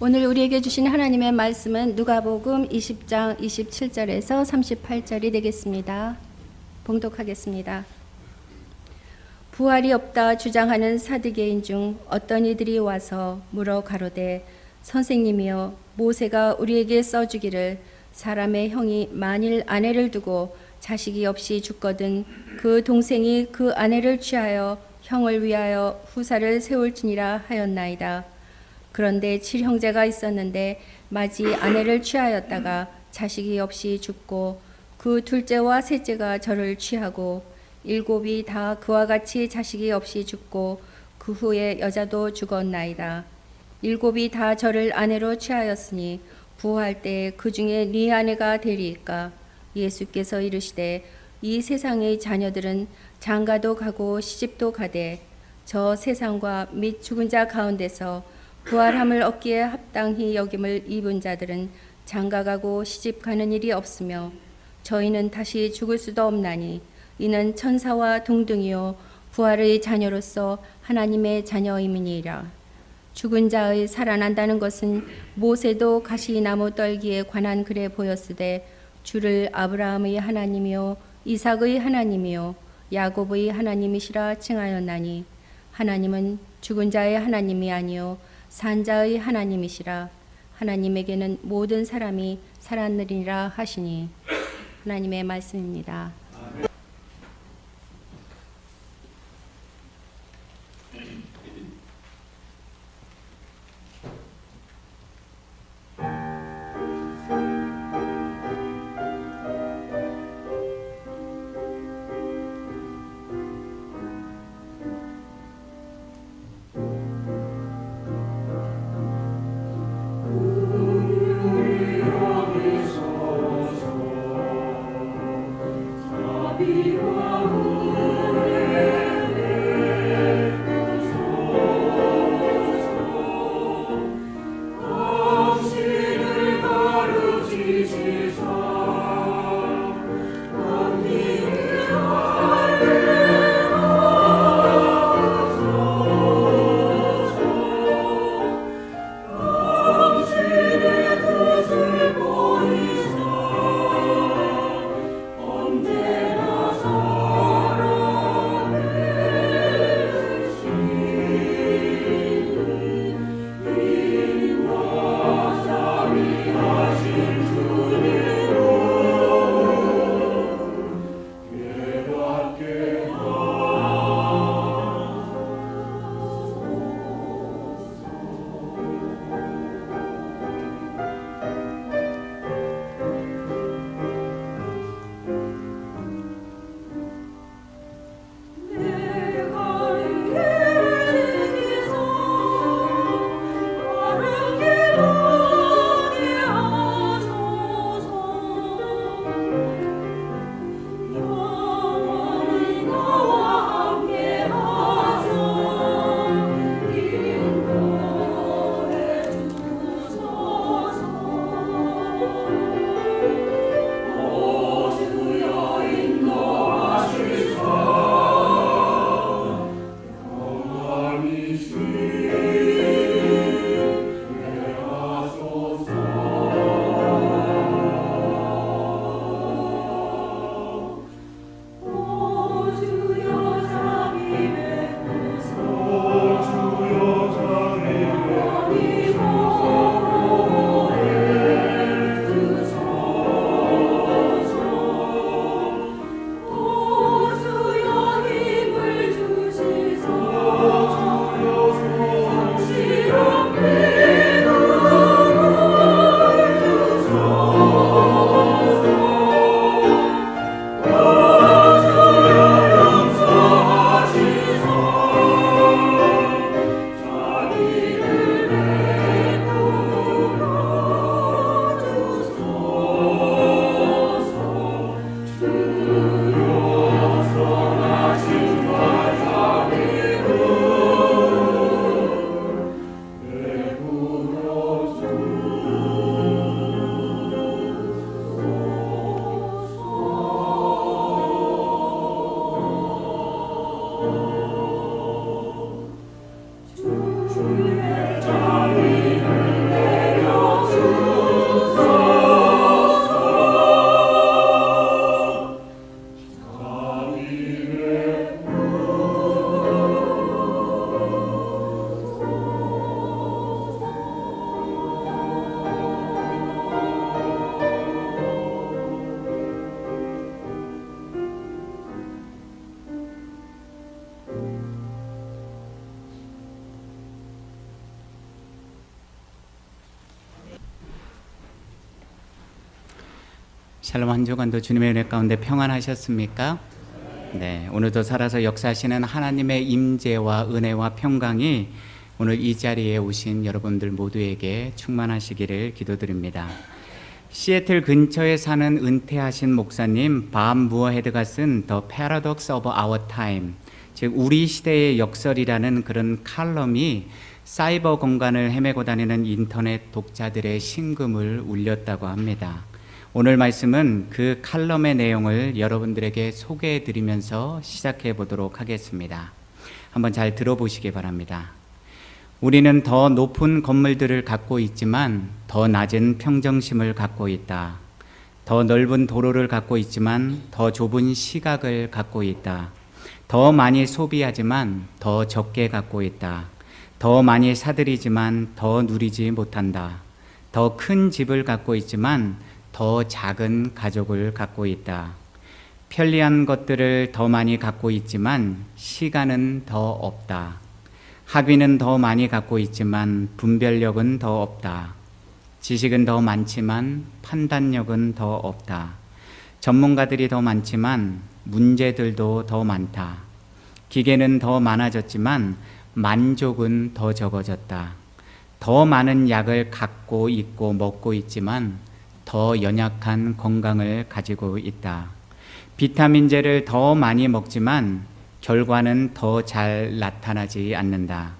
오늘 우리에게 주신 하나님의 말씀은 누가복음 20장 27절에서 38절이 되겠습니다. 봉독하겠습니다. 부활이 없다 주장하는 사두개인 중 어떤 이들이 와서 물어 가로되 선생님이여 모세가 우리에게 써주기를 사람의 형이 만일 아내를 두고 자식이 없이 죽거든 그 동생이 그 아내를 취하여 형을 위하여 후사를 세울지니라 하였나이다. 그런데 7형제가 있었는데 마지 아내를 취하였다가 자식이 없이 죽고 그 둘째와 셋째가 저를 취하고 7이 다 그와 같이 자식이 없이 죽고 그 후에 여자도 죽었나이다. 7이 다 저를 아내로 취하였으니 부활 때 그 중에 네 아내가 되리이까? 예수께서 이르시되 이 세상의 자녀들은 장가도 가고 시집도 가되 저 세상과 및 죽은 자 가운데서 부활함을 얻기에 합당히 여김을 입은 자들은 장가가고 시집가는 일이 없으며 저희는 다시 죽을 수도 없나니 이는 천사와 동등이요 부활의 자녀로서 하나님의 자녀임이니라. 죽은 자의 살아난다는 것은 모세도 가시나무 떨기에 관한 글에 보였으되 주를 아브라함의 하나님이요 이삭의 하나님이요 야곱의 하나님이시라 칭하였나니 하나님은 죽은 자의 하나님이 아니요 산자의 하나님이시라. 하나님에게는 모든 사람이 살았느니라 하시니. 하나님의 말씀입니다. 샬롬, 한 주간도 주님의 은혜 가운데 평안하셨습니까? 네, 오늘도 살아서 역사하시는 하나님의 임재와 은혜와 평강이 오늘 이 자리에 오신 여러분들 모두에게 충만하시기를 기도드립니다. 시애틀 근처에 사는 은퇴하신 목사님 밥 무어헤드가 쓴 The Paradox of Our Time, 즉 우리 시대의 역설이라는 그런 칼럼이 사이버 공간을 헤매고 다니는 인터넷 독자들의 심금을 울렸다고 합니다. 오늘 말씀은 그 칼럼의 내용을 여러분들에게 소개해 드리면서 시작해 보도록 하겠습니다. 한번 잘 들어보시기 바랍니다. 우리는 더 높은 건물들을 갖고 있지만 더 낮은 평정심을 갖고 있다. 더 넓은 도로를 갖고 있지만 더 좁은 시각을 갖고 있다. 더 많이 소비하지만 더 적게 갖고 있다. 더 많이 사들이지만 더 누리지 못한다. 더 큰 집을 갖고 있지만 더 작은 가족을 갖고 있다. 편리한 것들을 더 많이 갖고 있지만 시간은 더 없다. 학위는 더 많이 갖고 있지만 분별력은 더 없다. 지식은 더 많지만 판단력은 더 없다. 전문가들이 더 많지만 문제들도 더 많다. 기계는 더 많아졌지만 만족은 더 적어졌다. 더 많은 약을 갖고 있고 먹고 있지만 더 연약한 건강을 가지고 있다. 비타민제를 더 많이 먹지만 결과는 더 잘 나타나지 않는다.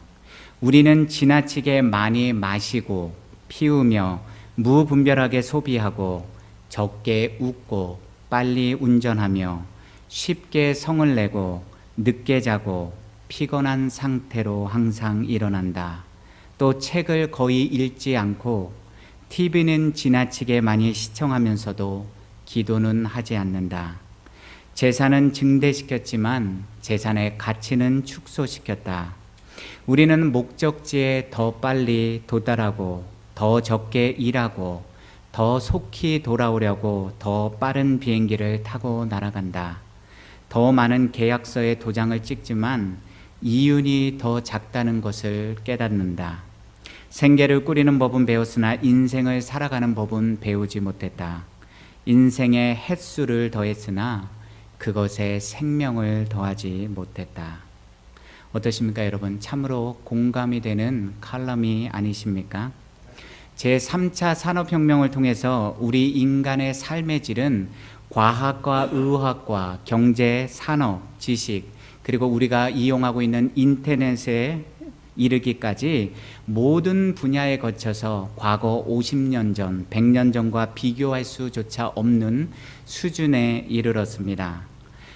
우리는 지나치게 많이 마시고 피우며 무분별하게 소비하고 적게 웃고 빨리 운전하며 쉽게 성을 내고 늦게 자고 피곤한 상태로 항상 일어난다. 또 책을 거의 읽지 않고 TV는 지나치게 많이 시청하면서도 기도는 하지 않는다. 재산은 증대시켰지만 재산의 가치는 축소시켰다. 우리는 목적지에 더 빨리 도달하고 더 적게 일하고 더 속히 돌아오려고 더 빠른 비행기를 타고 날아간다. 더 많은 계약서에 도장을 찍지만 이윤이 더 작다는 것을 깨닫는다. 생계를 꾸리는 법은 배웠으나 인생을 살아가는 법은 배우지 못했다. 인생의 횟수를 더했으나 그것에 생명을 더하지 못했다. 어떠십니까, 여러분? 참으로 공감이 되는 칼럼이 아니십니까? 제3차 산업혁명을 통해서 우리 인간의 삶의 질은 과학과 의학과 경제, 산업, 지식, 그리고 우리가 이용하고 있는 인터넷에 이르기까지 모든 분야에 거쳐서 과거 50년 전, 100년 전과 비교할 수조차 없는 수준에 이르렀습니다.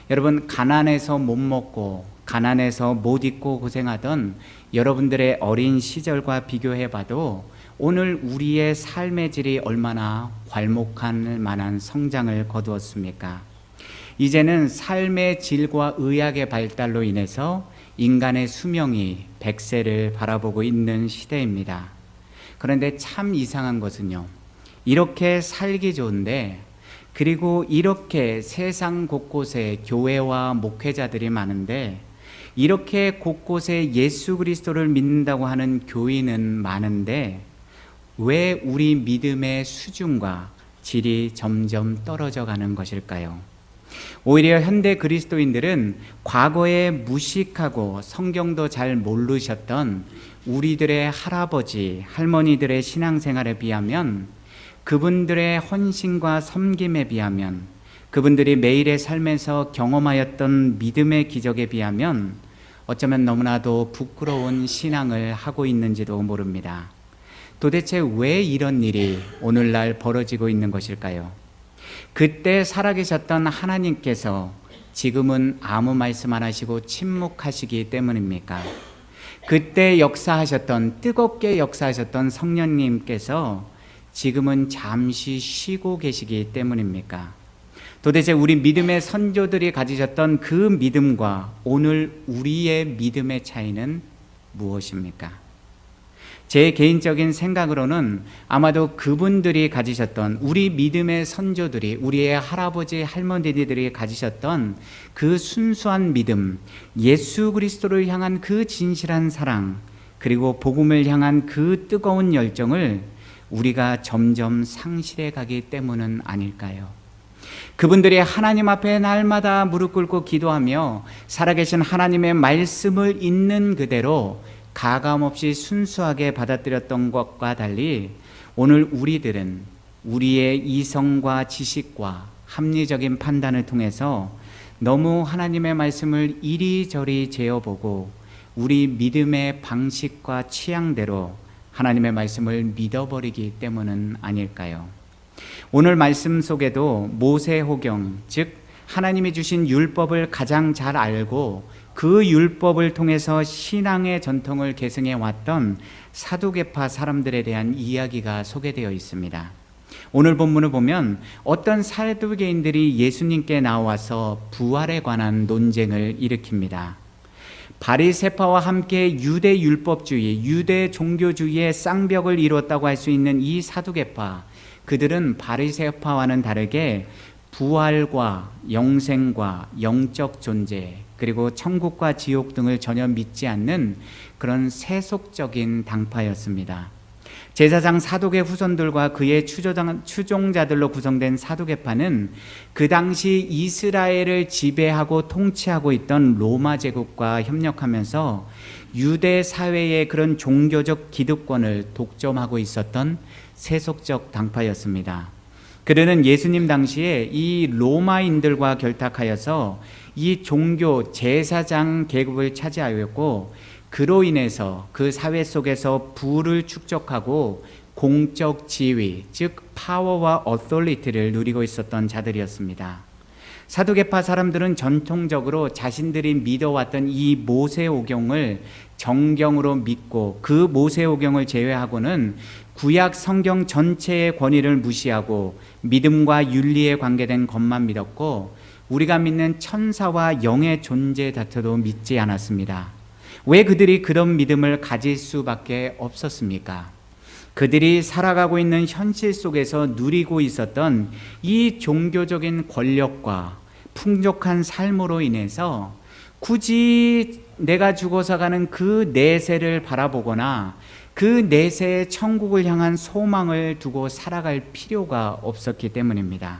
여러분, 가난해서 못 먹고 가난해서 못 입고 고생하던 여러분들의 어린 시절과 비교해봐도 오늘 우리의 삶의 질이 얼마나 괄목할 만한 성장을 거두었습니까? 이제는 삶의 질과 의학의 발달로 인해서 인간의 수명이 100세를 바라보고 있는 시대입니다. 그런데 참 이상한 것은요, 이렇게 살기 좋은데, 그리고 이렇게 세상 곳곳에 교회와 목회자들이 많은데, 이렇게 곳곳에 예수 그리스도를 믿는다고 하는 교인은 많은데, 왜 우리 믿음의 수준과 질이 점점 떨어져 가는 것일까요? 오히려 현대 그리스도인들은 과거에 무식하고 성경도 잘 모르셨던 우리들의 할아버지, 할머니들의 신앙생활에 비하면, 그분들의 헌신과 섬김에 비하면, 그분들이 매일의 삶에서 경험하였던 믿음의 기적에 비하면 어쩌면 너무나도 부끄러운 신앙을 하고 있는지도 모릅니다. 도대체 왜 이런 일이 오늘날 벌어지고 있는 것일까요? 그때 살아계셨던 하나님께서 지금은 아무 말씀 안 하시고 침묵하시기 때문입니까? 그때 역사하셨던, 뜨겁게 역사하셨던 성령님께서 지금은 잠시 쉬고 계시기 때문입니까? 도대체 우리 믿음의 선조들이 가지셨던 그 믿음과 오늘 우리의 믿음의 차이는 무엇입니까? 제 개인적인 생각으로는 아마도 그분들이 가지셨던, 우리 믿음의 선조들이, 우리의 할아버지 할머니들이 가지셨던 그 순수한 믿음, 예수 그리스도를 향한 그 진실한 사랑, 그리고 복음을 향한 그 뜨거운 열정을 우리가 점점 상실해 가기 때문은 아닐까요? 그분들이 하나님 앞에 날마다 무릎 꿇고 기도하며 살아계신 하나님의 말씀을 있는 그대로 가감없이 순수하게 받아들였던 것과 달리 오늘 우리들은 우리의 이성과 지식과 합리적인 판단을 통해서 너무 하나님의 말씀을 이리저리 재어보고 우리 믿음의 방식과 취향대로 하나님의 말씀을 믿어버리기 때문은 아닐까요? 오늘 말씀 속에도 모세호경, 즉 하나님이 주신 율법을 가장 잘 알고 그 율법을 통해서 신앙의 전통을 계승해 왔던 사두개파 사람들에 대한 이야기가 소개되어 있습니다. 오늘 본문을 보면 어떤 사두개인들이 예수님께 나와서 부활에 관한 논쟁을 일으킵니다. 바리새파와 함께 유대 율법주의, 유대 종교주의의 쌍벽을 이뤘다고 할 수 있는 이 사두개파, 그들은 바리새파와는 다르게 부활과 영생과 영적 존재, 그리고 천국과 지옥 등을 전혀 믿지 않는 그런 세속적인 당파였습니다. 제사장 사두개 후손들과 그의 추종자들로 구성된 사두개파는 그 당시 이스라엘을 지배하고 통치하고 있던 로마 제국과 협력하면서 유대 사회의 그런 종교적 기득권을 독점하고 있었던 세속적 당파였습니다. 그들은 예수님 당시에 이 로마인들과 결탁하여서 이 종교 제사장 계급을 차지하였고, 그로 인해서 그 사회 속에서 부를 축적하고 공적 지위, 즉 파워와 어토리티를 누리고 있었던 자들이었습니다. 사두개파 사람들은 전통적으로 자신들이 믿어왔던 이 모세오경을 정경으로 믿고 그 모세오경을 제외하고는 구약 성경 전체의 권위를 무시하고 믿음과 윤리에 관계된 것만 믿었고, 우리가 믿는 천사와 영의 존재 자체도 믿지 않았습니다. 왜 그들이 그런 믿음을 가질 수밖에 없었습니까? 그들이 살아가고 있는 현실 속에서 누리고 있었던 이 종교적인 권력과 풍족한 삶으로 인해서 굳이 내가 죽어서 가는 그 내세를 바라보거나 그 내세의 천국을 향한 소망을 두고 살아갈 필요가 없었기 때문입니다.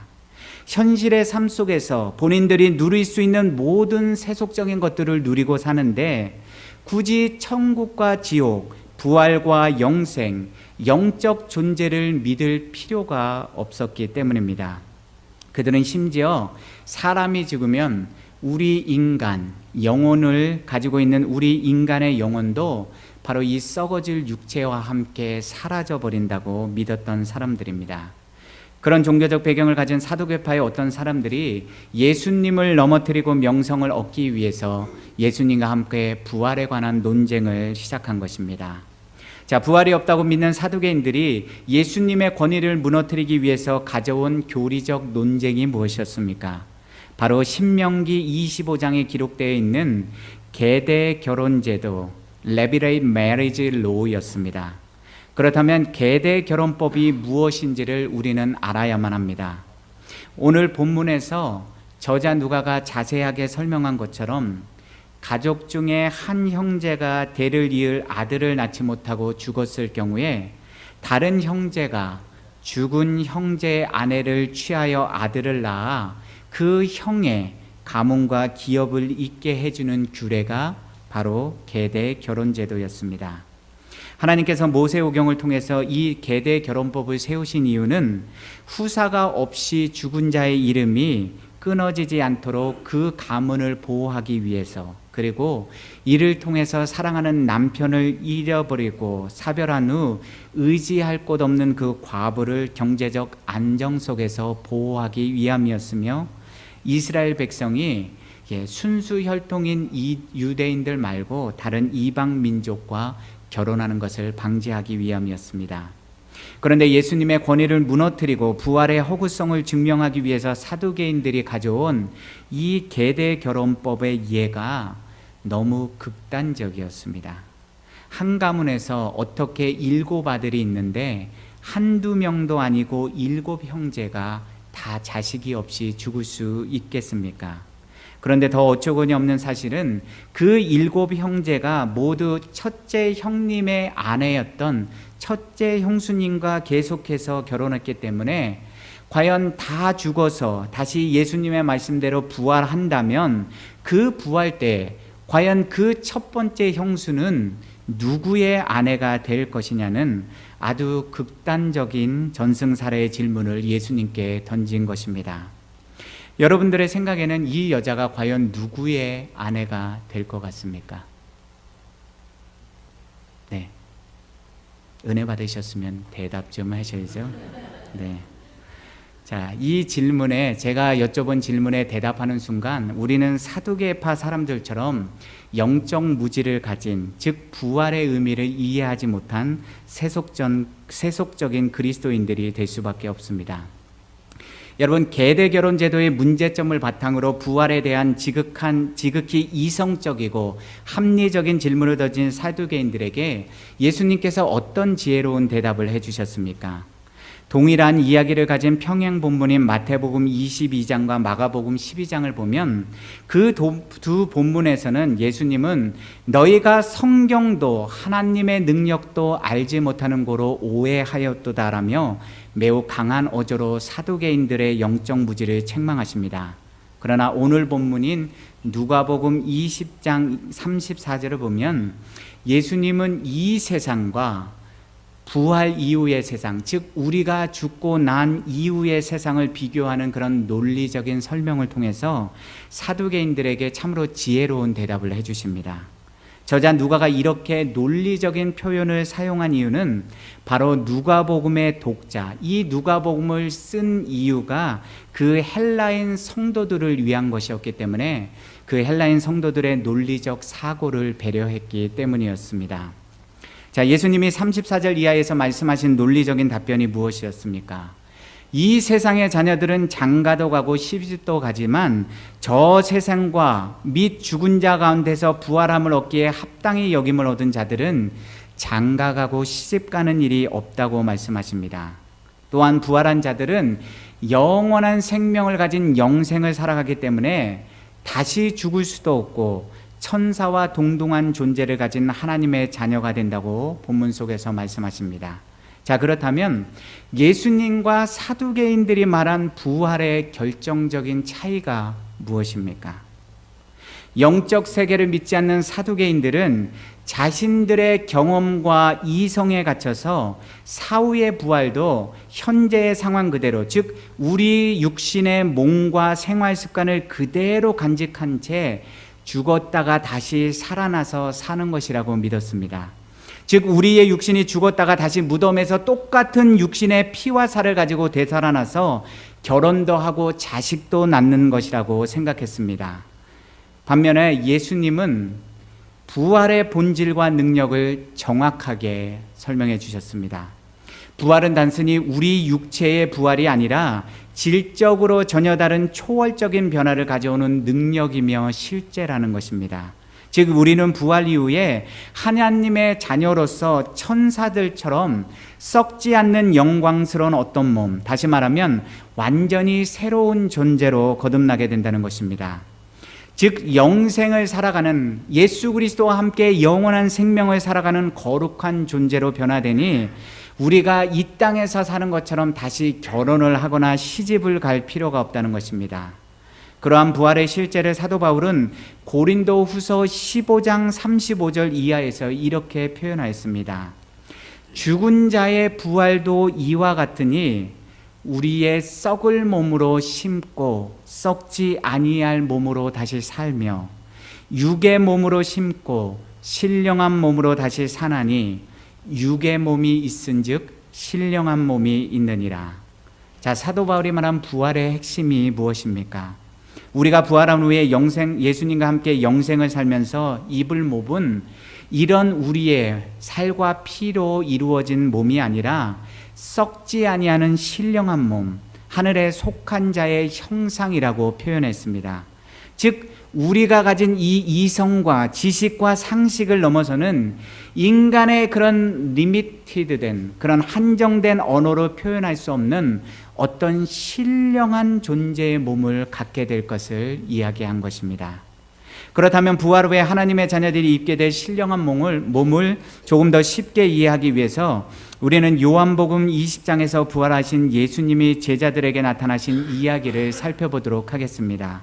현실의 삶 속에서 본인들이 누릴 수 있는 모든 세속적인 것들을 누리고 사는데 굳이 천국과 지옥, 부활과 영생, 영적 존재를 믿을 필요가 없었기 때문입니다. 그들은 심지어 사람이 죽으면 우리 인간, 영혼을 가지고 있는 우리 인간의 영혼도 바로 이 썩어질 육체와 함께 사라져버린다고 믿었던 사람들입니다. 그런 종교적 배경을 가진 사두개파의 어떤 사람들이 예수님을 넘어뜨리고 명성을 얻기 위해서 예수님과 함께 부활에 관한 논쟁을 시작한 것입니다. 자, 부활이 없다고 믿는 사두개인들이 예수님의 권위를 무너뜨리기 위해서 가져온 교리적 논쟁이 무엇이었습니까? 바로 신명기 25장에 기록되어 있는 계대 결혼제도, 레비레이트 메리지 로우였습니다. 그렇다면 계대 결혼법이 무엇인지를 우리는 알아야만 합니다. 오늘 본문에서 저자 누가가 자세하게 설명한 것처럼 가족 중에 한 형제가 대를 이을 아들을 낳지 못하고 죽었을 경우에 다른 형제가 죽은 형제의 아내를 취하여 아들을 낳아 그 형의 가문과 기업을 잇게 해주는 규례가 바로 계대 결혼제도였습니다. 하나님께서 모세오경을 통해서 이 계대 결혼법을 세우신 이유는 후사가 없이 죽은 자의 이름이 끊어지지 않도록 그 가문을 보호하기 위해서, 그리고 이를 통해서 사랑하는 남편을 잃어버리고 사별한 후 의지할 곳 없는 그 과부를 경제적 안정 속에서 보호하기 위함이었으며, 이스라엘 백성이 순수 혈통인 이 유대인들 말고 다른 이방 민족과 결혼하는 것을 방지하기 위함이었습니다. 그런데 예수님의 권위를 무너뜨리고 부활의 허구성을 증명하기 위해서 사두개인들이 가져온 이 계대 결혼법의 예가 너무 극단적이었습니다. 한 가문에서 어떻게 7 아들이 있는데 한두 명도 아니고 7 형제가 다 자식이 없이 죽을 수 있겠습니까? 그런데 더 어처구니 없는 사실은 그 7 형제가 모두 첫째 형님의 아내였던 첫째 형수님과 계속해서 결혼했기 때문에 과연 다 죽어서 다시 예수님의 말씀대로 부활한다면 그 부활 때 과연 그 첫 번째 형수는 누구의 아내가 될 것이냐는 아주 극단적인 전승사례의 질문을 예수님께 던진 것입니다. 여러분들의 생각에는 이 여자가 과연 누구의 아내가 될 것 같습니까? 네. 은혜 받으셨으면 대답 좀 하셔야죠. 네. 자, 이 질문에 제가 여쭤본 질문에 대답하는 순간 우리는 사두개파 사람들처럼 영적 무지를 가진, 즉 부활의 의미를 이해하지 못한 세속적인 그리스도인들이 될 수밖에 없습니다. 여러분, 계대 결혼 제도의 문제점을 바탕으로 부활에 대한 지극히 이성적이고 합리적인 질문을 던진 사두개인들에게 예수님께서 어떤 지혜로운 대답을 해주셨습니까? 동일한 이야기를 가진 평행 본문인 마태복음 22장과 마가복음 12장을 보면 그 두 본문에서는 예수님은 너희가 성경도 하나님의 능력도 알지 못하는 고로 오해하였도다라며 매우 강한 어조로 사두개인들의 영적 무지를 책망하십니다. 그러나 오늘 본문인 누가복음 20장 34절을 보면 예수님은 이 세상과 부활 이후의 세상, 즉 우리가 죽고 난 이후의 세상을 비교하는 그런 논리적인 설명을 통해서 사두개인들에게 참으로 지혜로운 대답을 해주십니다. 저자 누가가 이렇게 논리적인 표현을 사용한 이유는 바로 누가복음의 독자, 이 누가복음을 쓴 이유가 그 헬라인 성도들을 위한 것이었기 때문에 그 헬라인 성도들의 논리적 사고를 배려했기 때문이었습니다. 자, 예수님이 34절 이하에서 말씀하신 논리적인 답변이 무엇이었습니까? 이 세상의 자녀들은 장가도 가고 시집도 가지만 저 세상과 및 죽은 자 가운데서 부활함을 얻기에 합당히 여김을 얻은 자들은 장가 가고 시집 가는 일이 없다고 말씀하십니다. 또한 부활한 자들은 영원한 생명을 가진 영생을 살아가기 때문에 다시 죽을 수도 없고 천사와 동등한 존재를 가진 하나님의 자녀가 된다고 본문 속에서 말씀하십니다. 자, 그렇다면 예수님과 사두개인들이 말한 부활의 결정적인 차이가 무엇입니까? 영적 세계를 믿지 않는 사두개인들은 자신들의 경험과 이성에 갇혀서 사후의 부활도 현재의 상황 그대로, 즉 우리 육신의 몸과 생활 습관을 그대로 간직한 채 죽었다가 다시 살아나서 사는 것이라고 믿었습니다. 즉 우리의 육신이 죽었다가 다시 무덤에서 똑같은 육신의 피와 살을 가지고 되살아나서 결혼도 하고 자식도 낳는 것이라고 생각했습니다. 반면에 예수님은 부활의 본질과 능력을 정확하게 설명해 주셨습니다. 부활은 단순히 우리 육체의 부활이 아니라 질적으로 전혀 다른 초월적인 변화를 가져오는 능력이며 실제라는 것입니다. 즉 우리는 부활 이후에 하나님의 자녀로서 천사들처럼 썩지 않는 영광스러운 어떤 몸, 다시 말하면 완전히 새로운 존재로 거듭나게 된다는 것입니다. 즉 영생을 살아가는, 예수 그리스도와 함께 영원한 생명을 살아가는 거룩한 존재로 변화되니 우리가 이 땅에서 사는 것처럼 다시 결혼을 하거나 시집을 갈 필요가 없다는 것입니다. 그러한 부활의 실제를 사도 바울은 고린도 후서 15장 35절 이하에서 이렇게 표현하였습니다. 죽은 자의 부활도 이와 같으니 우리의 썩을 몸으로 심고 썩지 아니할 몸으로 다시 살며 육의 몸으로 심고 신령한 몸으로 다시 사나니 육의 몸이 있은즉 신령한 몸이 있느니라. 자, 사도 바울이 말한 부활의 핵심이 무엇입니까? 우리가 부활한 후에 예수님과 함께 영생을 살면서 입을 몸은 이런 우리의 살과 피로 이루어진 몸이 아니라 썩지 아니하는 신령한 몸, 하늘에 속한 자의 형상이라고 표현했습니다. 즉 우리가 가진 이 이성과 지식과 상식을 넘어서는 인간의 그런 리미티드된, 그런 한정된 언어로 표현할 수 없는 어떤 신령한 존재의 몸을 갖게 될 것을 이야기한 것입니다. 그렇다면 부활 후에 하나님의 자녀들이 입게 될 신령한 몸을 조금 더 쉽게 이해하기 위해서 우리는 요한복음 20장에서 부활하신 예수님이 제자들에게 나타나신 이야기를 살펴보도록 하겠습니다.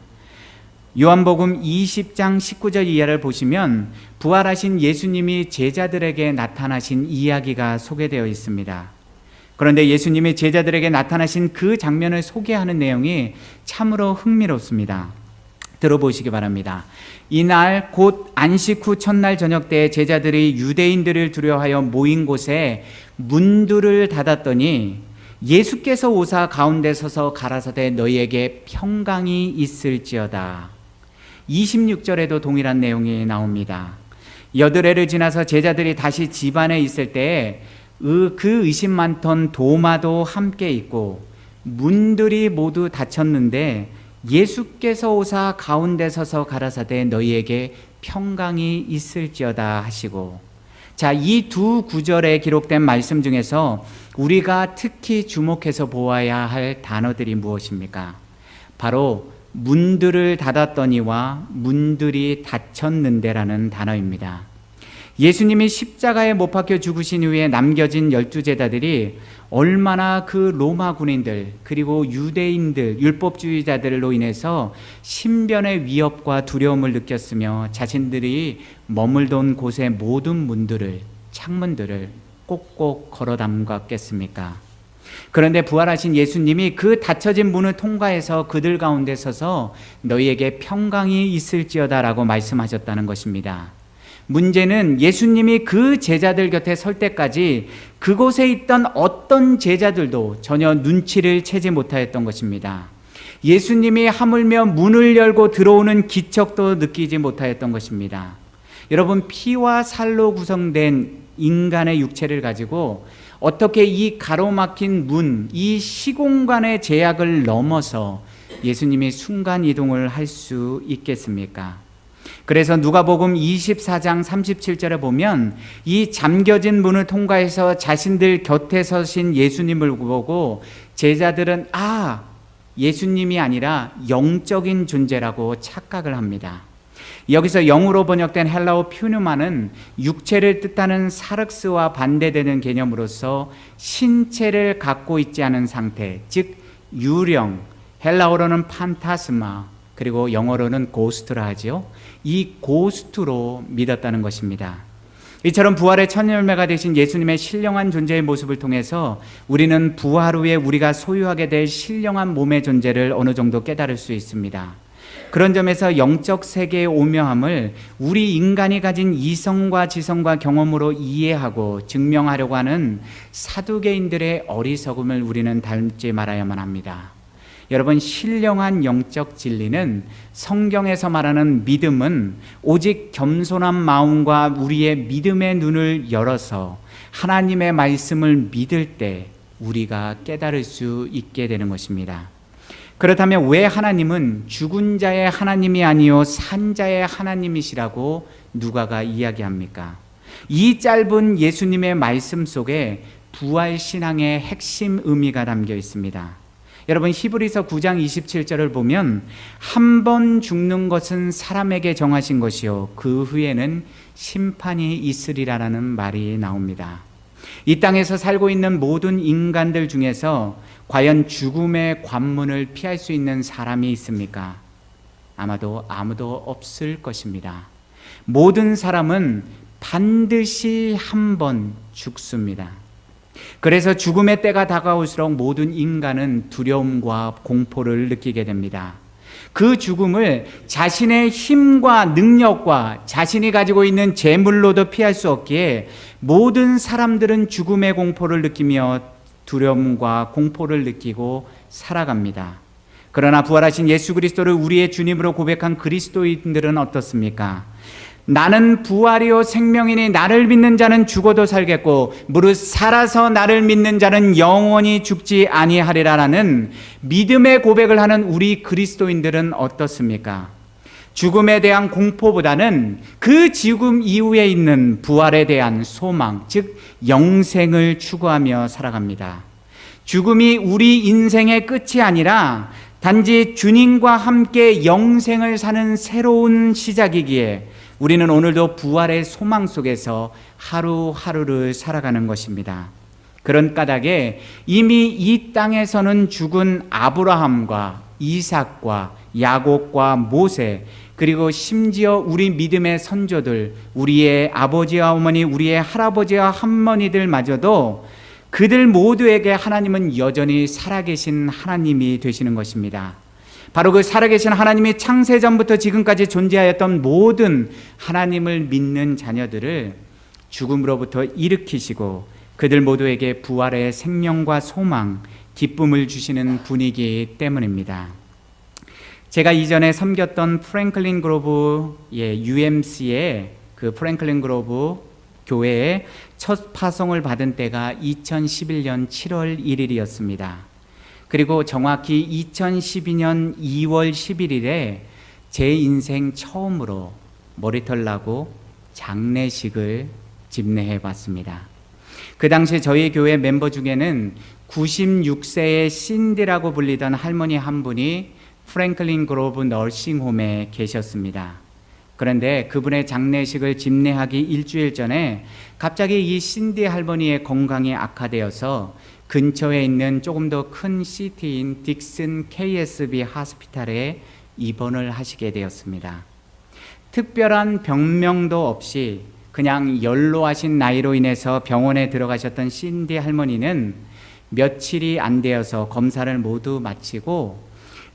요한복음 20장 19절 이하를 보시면 부활하신 예수님이 제자들에게 나타나신 이야기가 소개되어 있습니다. 그런데 예수님이 제자들에게 나타나신 그 장면을 소개하는 내용이 참으로 흥미롭습니다. 들어보시기 바랍니다. 이날 곧 안식 후 첫날 저녁 때 제자들이 유대인들을 두려워하여 모인 곳에 문들을 닫았더니 예수께서 오사 가운데 서서 가라사대 너희에게 평강이 있을지어다. 26절에도 동일한 내용이 나옵니다. 여드레를 지나서 제자들이 다시 집안에 있을 때에 그 의심 많던 도마도 함께 있고 문들이 모두 닫혔는데 예수께서 오사 가운데 서서 가라사대 너희에게 평강이 있을지어다 하시고, 자, 이 두 구절에 기록된 말씀 중에서 우리가 특히 주목해서 보아야 할 단어들이 무엇입니까? 바로 문들을 닫았더니와 문들이 닫혔는데라는 단어입니다. 예수님이 십자가에 못 박혀 죽으신 후에 남겨진 12제자들이 얼마나 그 로마 군인들 그리고 유대인들 율법주의자들로 인해서 신변의 위협과 두려움을 느꼈으며 자신들이 머물던 곳의 모든 문들을, 창문들을 꼭꼭 걸어 잠갔겠습니까? 그런데 부활하신 예수님이 그 닫혀진 문을 통과해서 그들 가운데 서서 너희에게 평강이 있을지어다라고 말씀하셨다는 것입니다. 문제는 예수님이 그 제자들 곁에 설 때까지 그곳에 있던 어떤 제자들도 전혀 눈치를 채지 못하였던 것입니다. 예수님이 하물며 문을 열고 들어오는 기척도 느끼지 못하였던 것입니다. 여러분, 피와 살로 구성된 인간의 육체를 가지고 어떻게 이 가로막힌 문, 이 시공간의 제약을 넘어서 예수님이 순간 이동을 할 수 있겠습니까? 그래서 누가복음 24장 37절에 보면 이 잠겨진 문을 통과해서 자신들 곁에 서신 예수님을 보고 제자들은 예수님이 아니라 영적인 존재라고 착각을 합니다. 여기서 영어로 번역된 헬라어 퓨누마는 육체를 뜻하는 사륵스와 반대되는 개념으로서 신체를 갖고 있지 않은 상태, 즉 유령, 헬라어로는 판타스마, 그리고 영어로는 고스트라 하죠. 이 고스트로 믿었다는 것입니다. 이처럼 부활의 첫 열매가 되신 예수님의 신령한 존재의 모습을 통해서 우리는 부활 후에 우리가 소유하게 될 신령한 몸의 존재를 어느 정도 깨달을 수 있습니다. 그런 점에서 영적 세계의 오묘함을 우리 인간이 가진 이성과 지성과 경험으로 이해하고 증명하려고 하는 사두개인들의 어리석음을 우리는 닮지 말아야만 합니다. 여러분, 신령한 영적 진리는, 성경에서 말하는 믿음은 오직 겸손한 마음과 우리의 믿음의 눈을 열어서 하나님의 말씀을 믿을 때 우리가 깨달을 수 있게 되는 것입니다. 그렇다면 왜 하나님은 죽은 자의 하나님이 아니요 산 자의 하나님이시라고 누가가 이야기합니까? 이 짧은 예수님의 말씀 속에 부활 신앙의 핵심 의미가 담겨 있습니다. 여러분, 히브리서 9장 27절을 보면 한 번 죽는 것은 사람에게 정하신 것이요 그 후에는 심판이 있으리라는 말이 나옵니다. 이 땅에서 살고 있는 모든 인간들 중에서 과연 죽음의 관문을 피할 수 있는 사람이 있습니까? 아마도 아무도 없을 것입니다. 모든 사람은 반드시 한 번 죽습니다. 그래서 죽음의 때가 다가올수록 모든 인간은 두려움과 공포를 느끼게 됩니다. 그 죽음을 자신의 힘과 능력과 자신이 가지고 있는 재물로도 피할 수 없기에 모든 사람들은 죽음의 공포를 느끼며 두려움과 공포를 느끼고 살아갑니다. 그러나 부활하신 예수 그리스도를 우리의 주님으로 고백한 그리스도인들은 어떻습니까? 나는 부활이요 생명이니 나를 믿는 자는 죽어도 살겠고 무릇 살아서 나를 믿는 자는 영원히 죽지 아니하리라라는 믿음의 고백을 하는 우리 그리스도인들은 어떻습니까? 죽음에 대한 공포보다는 그 죽음 이후에 있는 부활에 대한 소망, 즉 영생을 추구하며 살아갑니다. 죽음이 우리 인생의 끝이 아니라 단지 주님과 함께 영생을 사는 새로운 시작이기에 우리는 오늘도 부활의 소망 속에서 하루하루를 살아가는 것입니다. 그런 까닭에 이미 이 땅에서는 죽은 아브라함과 이삭과 야곱과 모세, 그리고 심지어 우리 믿음의 선조들, 우리의 아버지와 어머니, 우리의 할아버지와 할머니들마저도 그들 모두에게 하나님은 여전히 살아계신 하나님이 되시는 것입니다. 바로 그 살아계신 하나님이 창세전부터 지금까지 존재하였던 모든 하나님을 믿는 자녀들을 죽음으로부터 일으키시고 그들 모두에게 부활의 생명과 소망, 기쁨을 주시는 분이기 때문입니다. 제가 이전에 섬겼던 프랭클린 그로브의 UMC의 그 프랭클린 그로브 교회에 첫 파송을 받은 때가 2011년 7월 1일이었습니다. 그리고 정확히 2012년 2월 11일에 제 인생 처음으로 머리털 나고 장례식을 집례해 봤습니다. 그 당시 저희 교회 멤버 중에는 96세의 신디라고 불리던 할머니 한 분이 프랭클린 그로브 너싱홈에 계셨습니다. 그런데 그분의 장례식을 집례하기 일주일 전에 갑자기 이 신디 할머니의 건강이 악화되어서 근처에 있는 조금 더 큰 시티인 딕슨 KSB 하스피탈에 입원을 하시게 되었습니다. 특별한 병명도 없이 그냥 연로하신 나이로 인해서 병원에 들어가셨던 신디 할머니는 며칠이 안 되어서 검사를 모두 마치고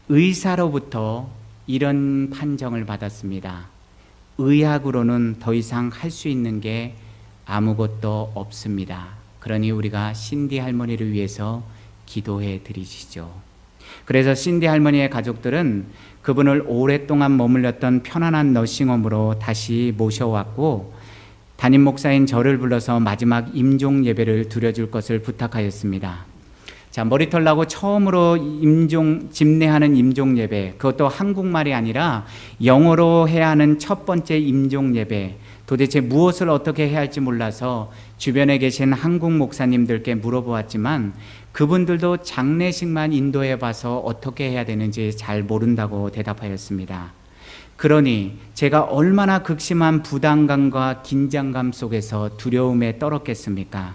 의사로부터 이런 판정을 받았습니다. 의학으로는 더 이상 할 수 있는 게 아무것도 없습니다. 그러니 우리가 신디 할머니를 위해서 기도해 드리시죠. 그래서 신디 할머니의 가족들은 그분을 오랫동안 머물렀던 편안한 너싱홈으로 다시 모셔왔고 담임 목사인 저를 불러서 마지막 임종 예배를 드려줄 것을 부탁하였습니다. 자, 머리털 나고 처음으로 집례하는 임종 예배, 그것도 한국말이 아니라 영어로 해야 하는 첫 번째 임종 예배, 도대체 무엇을 어떻게 해야 할지 몰라서 주변에 계신 한국 목사님들께 물어보았지만 그분들도 장례식만 인도해 봐서 어떻게 해야 되는지 잘 모른다고 대답하였습니다. 그러니 제가 얼마나 극심한 부담감과 긴장감 속에서 두려움에 떨었겠습니까?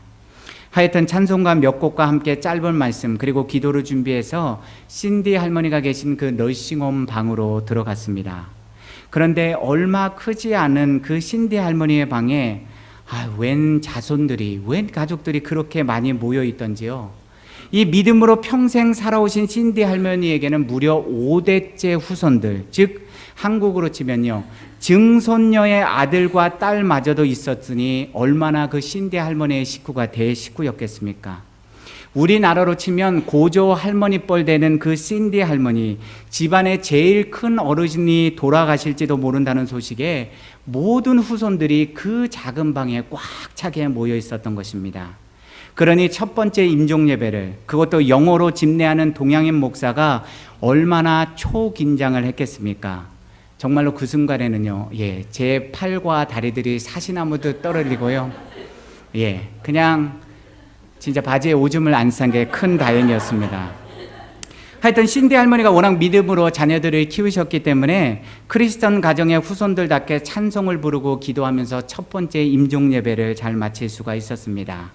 하여튼 찬송가 몇 곡과 함께 짧은 말씀 그리고 기도를 준비해서 신디 할머니가 계신 그 너싱홈 방으로 들어갔습니다. 그런데 얼마 크지 않은 그 신디 할머니의 방에 웬 자손들이, 웬 가족들이 그렇게 많이 모여 있던지요. 이 믿음으로 평생 살아오신 신디 할머니에게는 무려 5대째 후손들, 즉 한국으로 치면요, 증손녀의 아들과 딸마저도 있었으니 얼마나 그 신디 할머니의 식구가 대식구였겠습니까? 우리나라로 치면 고조 할머니 뻘 되는 그 신디 할머니, 집안의 제일 큰 어르신이 돌아가실지도 모른다는 소식에 모든 후손들이 그 작은 방에 꽉 차게 모여 있었던 것입니다. 그러니 첫 번째 임종 예배를, 그것도 영어로 집례하는 동양인 목사가 얼마나 초긴장을 했겠습니까? 정말로 그 순간에는요, 제 팔과 다리들이 사시나무도 떨어지고요, 그냥 진짜 바지에 오줌을 안 싼 게 큰 다행이었습니다. 하여튼 신디 할머니가 워낙 믿음으로 자녀들을 키우셨기 때문에 크리스천 가정의 후손들답게 찬송을 부르고 기도하면서 첫 번째 임종 예배를 잘 마칠 수가 있었습니다.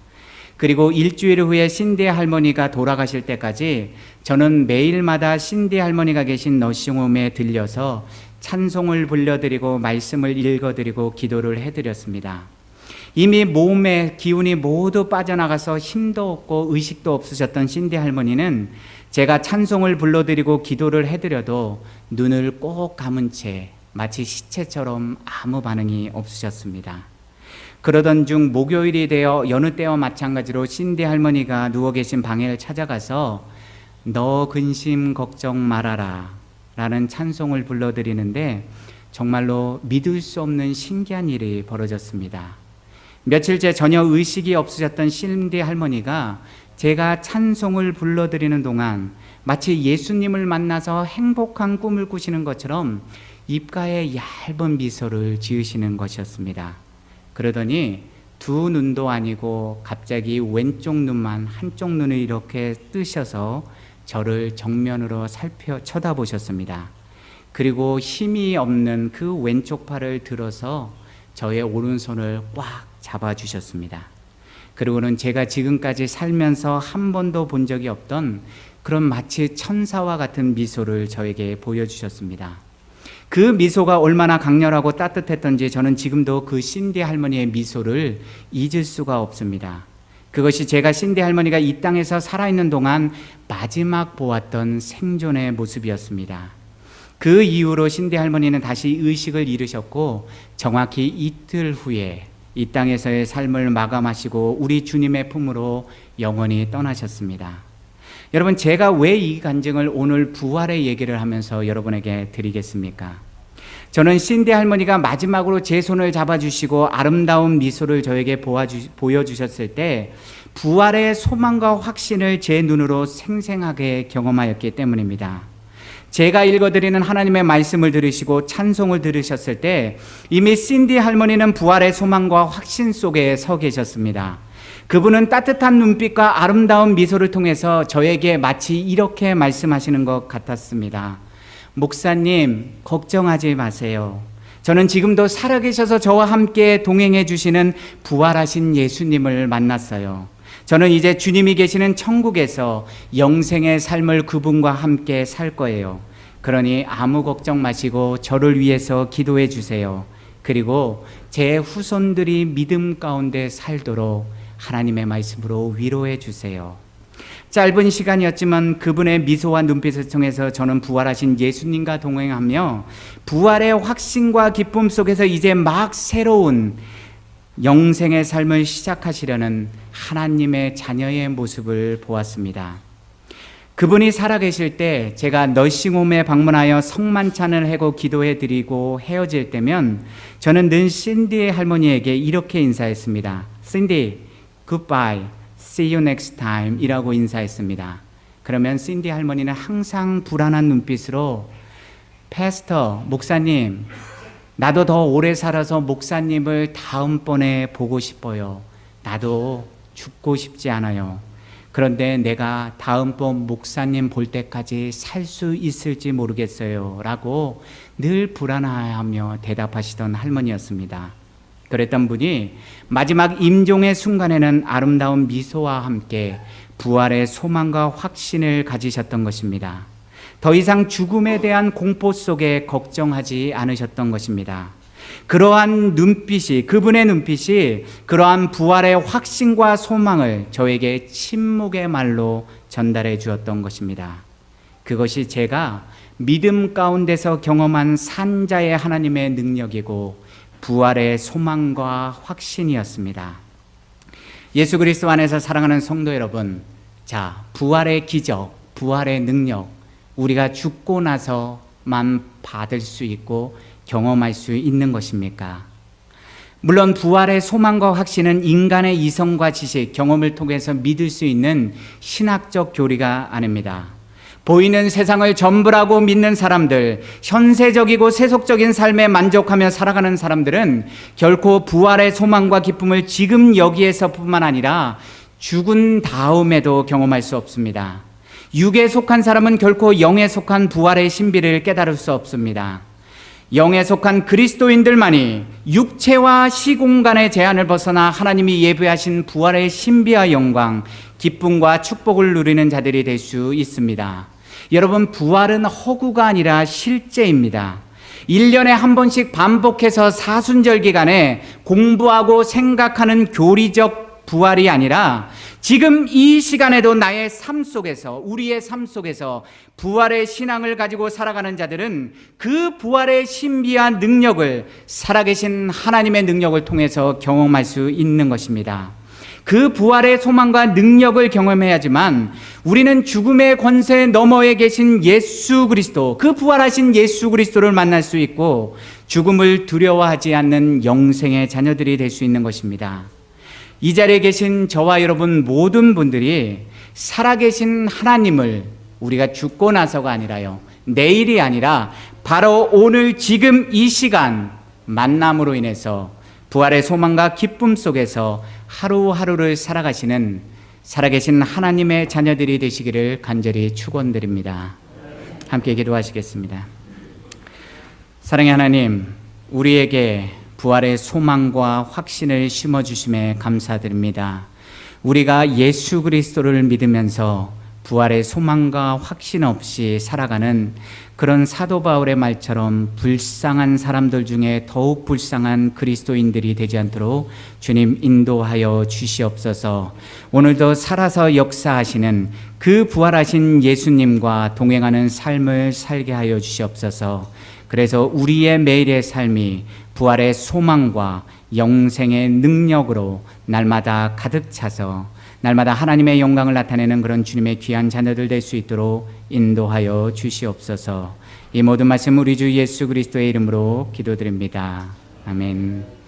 그리고 일주일 후에 신디 할머니가 돌아가실 때까지 저는 매일마다 신디 할머니가 계신 너싱홈에 들려서 찬송을 불러드리고 말씀을 읽어드리고 기도를 해드렸습니다. 이미 몸의 기운이 모두 빠져나가서 힘도 없고 의식도 없으셨던 신디 할머니는 제가 찬송을 불러드리고 기도를 해드려도 눈을 꼭 감은 채 마치 시체처럼 아무 반응이 없으셨습니다. 그러던 중 목요일이 되어 여느 때와 마찬가지로 신디 할머니가 누워 계신 방에 찾아가서 너 근심 걱정 말아라 라는 찬송을 불러드리는데 정말로 믿을 수 없는 신기한 일이 벌어졌습니다. 며칠째 전혀 의식이 없으셨던 신디 할머니가 제가 찬송을 불러드리는 동안 마치 예수님을 만나서 행복한 꿈을 꾸시는 것처럼 입가에 얇은 미소를 지으시는 것이었습니다. 그러더니 두 눈도 아니고 갑자기 왼쪽 눈만 한쪽 눈을 이렇게 뜨셔서 저를 정면으로 쳐다보셨습니다. 그리고 힘이 없는 그 왼쪽 팔을 들어서 저의 오른손을 꽉 잡아주셨습니다. 그리고는 제가 지금까지 살면서 한 번도 본 적이 없던 그런 마치 천사와 같은 미소를 저에게 보여주셨습니다. 그 미소가 얼마나 강렬하고 따뜻했던지 저는 지금도 그 신디 할머니의 미소를 잊을 수가 없습니다. 그것이 제가 신디 할머니가 이 땅에서 살아있는 동안 마지막 보았던 생존의 모습이었습니다. 그 이후로 신디 할머니는 다시 의식을 잃으셨고 정확히 이틀 후에 이 땅에서의 삶을 마감하시고 우리 주님의 품으로 영원히 떠나셨습니다. 여러분, 제가 왜 이 간증을 오늘 부활의 얘기를 하면서 여러분에게 드리겠습니까? 저는 신디 할머니가 마지막으로 제 손을 잡아주시고 아름다운 미소를 저에게 보여주셨을 때 부활의 소망과 확신을 제 눈으로 생생하게 경험하였기 때문입니다. 제가 읽어드리는 하나님의 말씀을 들으시고 찬송을 들으셨을 때 이미 신디 할머니는 부활의 소망과 확신 속에 서 계셨습니다. 그분은 따뜻한 눈빛과 아름다운 미소를 통해서 저에게 마치 이렇게 말씀하시는 것 같았습니다. 목사님, 걱정하지 마세요. 저는 지금도 살아계셔서 저와 함께 동행해 주시는 부활하신 예수님을 만났어요. 저는 이제 주님이 계시는 천국에서 영생의 삶을 그분과 함께 살 거예요. 그러니 아무 걱정 마시고 저를 위해서 기도해 주세요. 그리고 제 후손들이 믿음 가운데 살도록 하나님의 말씀으로 위로해 주세요. 짧은 시간이었지만 그분의 미소와 눈빛을 통해서 저는 부활하신 예수님과 동행하며 부활의 확신과 기쁨 속에서 이제 막 새로운 영생의 삶을 시작하시려는 하나님의 자녀의 모습을 보았습니다. 그분이 살아계실 때 제가 너싱홈에 방문하여 성만찬을 하고 기도해 드리고 헤어질 때면 저는 늘 신디 할머니에게 이렇게 인사했습니다. 신디, goodbye, see you next time 이라고 인사했습니다. 그러면 신디 할머니는 항상 불안한 눈빛으로 패스터, 목사님, 나도 더 오래 살아서 목사님을 다음번에 보고 싶어요. 나도 죽고 싶지 않아요. 그런데 내가 다음번 목사님 볼 때까지 살 수 있을지 모르겠어요 라고 늘 불안해하며 대답하시던 할머니였습니다. 그랬던 분이 마지막 임종의 순간에는 아름다운 미소와 함께 부활의 소망과 확신을 가지셨던 것입니다. 더 이상 죽음에 대한 공포 속에 걱정하지 않으셨던 것입니다. 그러한 눈빛이, 그분의 눈빛이 그러한 부활의 확신과 소망을 저에게 침묵의 말로 전달해 주었던 것입니다. 그것이 제가 믿음 가운데서 경험한 산자의 하나님의 능력이고 부활의 소망과 확신이었습니다. 예수 그리스도 안에서 사랑하는 성도 여러분, 자, 부활의 기적, 부활의 능력, 우리가 죽고 나서만 받을 수 있고 경험할 수 있는 것입니까? 물론 부활의 소망과 확신은 인간의 이성과 지식, 경험을 통해서 믿을 수 있는 신학적 교리가 아닙니다. 보이는 세상을 전부라고 믿는 사람들, 현세적이고 세속적인 삶에 만족하며 살아가는 사람들은 결코 부활의 소망과 기쁨을 지금 여기에서뿐만 아니라 죽은 다음에도 경험할 수 없습니다. 육에 속한 사람은 결코 영에 속한 부활의 신비를 깨달을 수 없습니다. 영에 속한 그리스도인들만이 육체와 시공간의 제한을 벗어나 하나님이 예비하신 부활의 신비와 영광, 기쁨과 축복을 누리는 자들이 될 수 있습니다. 여러분, 부활은 허구가 아니라 실제입니다. 1년에 한 번씩 반복해서 사순절 기간에 공부하고 생각하는 교리적 부활이 아니라 지금 이 시간에도 나의 삶 속에서, 우리의 삶 속에서 부활의 신앙을 가지고 살아가는 자들은 그 부활의 신비한 능력을 살아계신 하나님의 능력을 통해서 경험할 수 있는 것입니다. 그 부활의 소망과 능력을 경험해야지만 우리는 죽음의 권세 너머에 계신 예수 그리스도, 그 부활하신 예수 그리스도를 만날 수 있고 죽음을 두려워하지 않는 영생의 자녀들이 될 수 있는 것입니다. 이 자리에 계신 저와 여러분 모든 분들이 살아계신 하나님을 우리가 죽고 나서가 아니라요, 내일이 아니라 바로 오늘 지금 이 시간 만남으로 인해서 부활의 소망과 기쁨 속에서 하루하루를 살아가시는 살아계신 하나님의 자녀들이 되시기를 간절히 축원드립니다. 함께 기도하시겠습니다. 사랑의 하나님, 우리에게 부활의 소망과 확신을 심어주심에 감사드립니다. 우리가 예수 그리스도를 믿으면서 부활의 소망과 확신 없이 살아가는 그런 사도 바울의 말처럼 불쌍한 사람들 중에 더욱 불쌍한 그리스도인들이 되지 않도록 주님 인도하여 주시옵소서. 오늘도 살아서 역사하시는 그 부활하신 예수님과 동행하는 삶을 살게 하여 주시옵소서. 그래서 우리의 매일의 삶이 부활의 소망과 영생의 능력으로 날마다 가득 차서 날마다 하나님의 영광을 나타내는 그런 주님의 귀한 자녀들 될 수 있도록 인도하여 주시옵소서. 이 모든 말씀 우리 주 예수 그리스도의 이름으로 기도드립니다. 아멘.